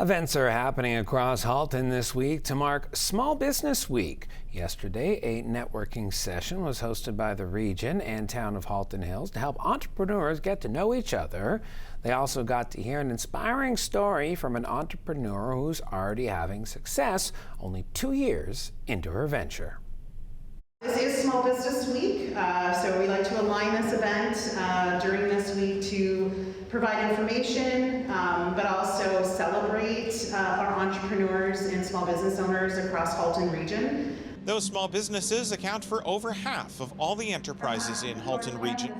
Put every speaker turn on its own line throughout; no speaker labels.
Events are happening across Halton this week to mark Small Business Week. Yesterday, a networking session was hosted by the region and town of Halton Hills to help entrepreneurs get to know each other. They also got to hear an inspiring story from an entrepreneur who's already having success only 2 years into her venture.
This is Small Business Week, so we like to align this event during this week to provide information, but also celebrate our entrepreneurs and small business owners across Halton region.
Those small businesses account for over half of all the enterprises in Halton region.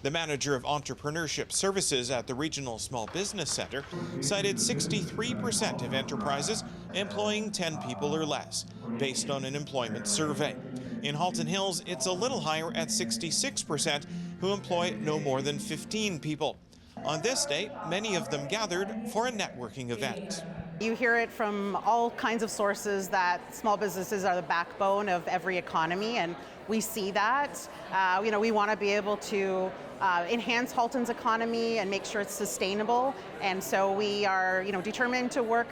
The manager of entrepreneurship services at the Regional Small Business Center cited 63% of enterprises employing 10 people or less, based on an employment survey. In Halton Hills, it's a little higher at 66% who employ no more than 15 people. On this day, many of them gathered for a networking event.
You hear it from all kinds of sources that small businesses are the backbone of every economy, and we see that. We want to be able to enhance Halton's economy and make sure it's sustainable, and so we are determined to work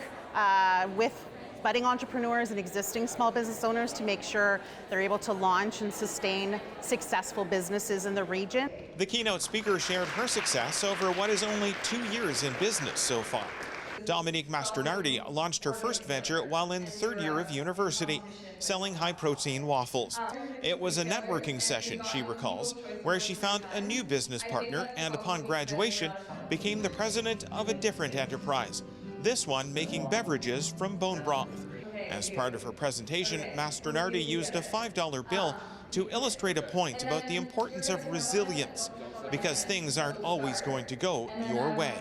with budding entrepreneurs and existing small business owners to make sure they're able to launch and sustain successful businesses in the region.
The keynote speaker shared her success over what is only 2 years in business so far. Dominique Mastronardi launched her first venture while in the third year of university, selling high-protein waffles. It was a networking session, she recalls, where she found a new business partner and upon graduation became the president of a different enterprise, this one making beverages from bone broth. As part of her presentation, Mastronardi used a $5 bill to illustrate a point about the importance of resilience, because things aren't always going to go your way.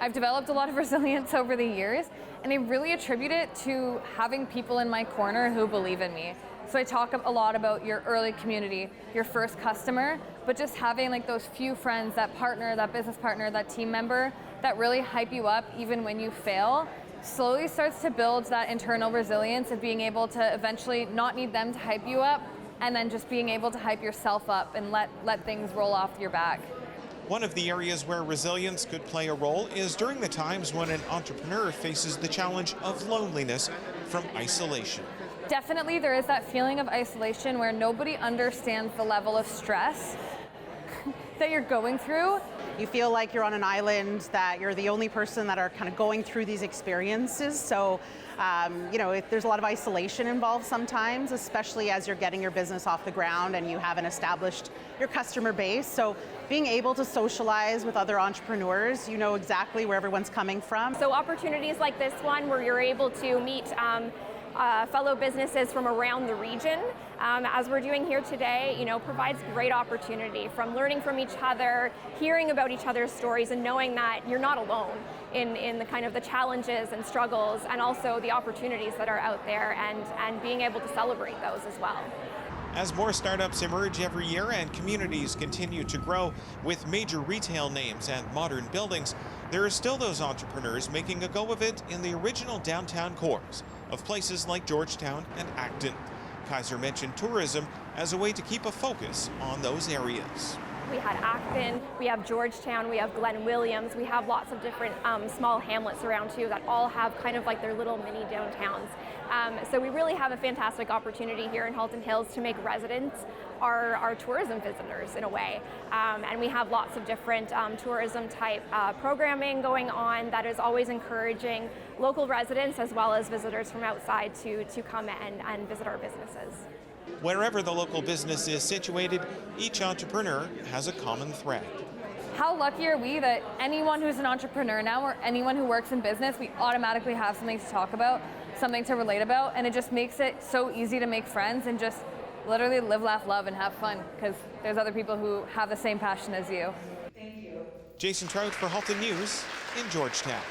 I've developed a lot of resilience over the years, and I really attribute it to having people in my corner who believe in me. So I talk a lot about your early community, your first customer, but just having like those few friends, that partner, that business partner, that team member that really hype you up even when you fail, slowly starts to build that internal resilience of being able to eventually not need them to hype you up, and then just being able to hype yourself up and let things roll off your back.
One of the areas where resilience could play a role is during the times when an entrepreneur faces the challenge of loneliness from isolation.
Definitely there is that feeling of isolation where nobody understands the level of stress that you're going through.
You feel like you're on an island, that you're the only person that are kind of going through these experiences. So, there's a lot of isolation involved sometimes, especially as you're getting your business off the ground and you haven't established your customer base. So being able to socialize with other entrepreneurs, you know exactly where everyone's coming from.
So opportunities like this one where you're able to meet fellow businesses from around the region, as we're doing here today, provides great opportunity from learning from each other, hearing about each other's stories, and knowing that you're not alone in the kind of the challenges and struggles, and also the opportunities that are out there, and being able to celebrate those as well.
As more startups emerge every year and communities continue to grow with major retail names and modern buildings, there are still those entrepreneurs making a go of it in the original downtown cores of places like Georgetown and Acton. Kaiser mentioned tourism as a way to keep a focus on those areas.
We had Acton, we have Georgetown, we have Glen Williams, we have lots of different small hamlets around too that all have kind of like their little mini downtowns. So we really have a fantastic opportunity here in Halton Hills to make residents our tourism visitors in a way. And we have lots of different tourism type programming going on that is always encouraging local residents as well as visitors from outside to come and visit our businesses.
Wherever the local business is situated, each entrepreneur has a common thread.
How lucky are we that anyone who's an entrepreneur now, or anyone who works in business, we automatically have something to talk about, something to relate about, and it just makes it so easy to make friends and just literally live, laugh, love, and have fun, because there's other people who have the same passion as you.
Jason Trout for Halton News in Georgetown.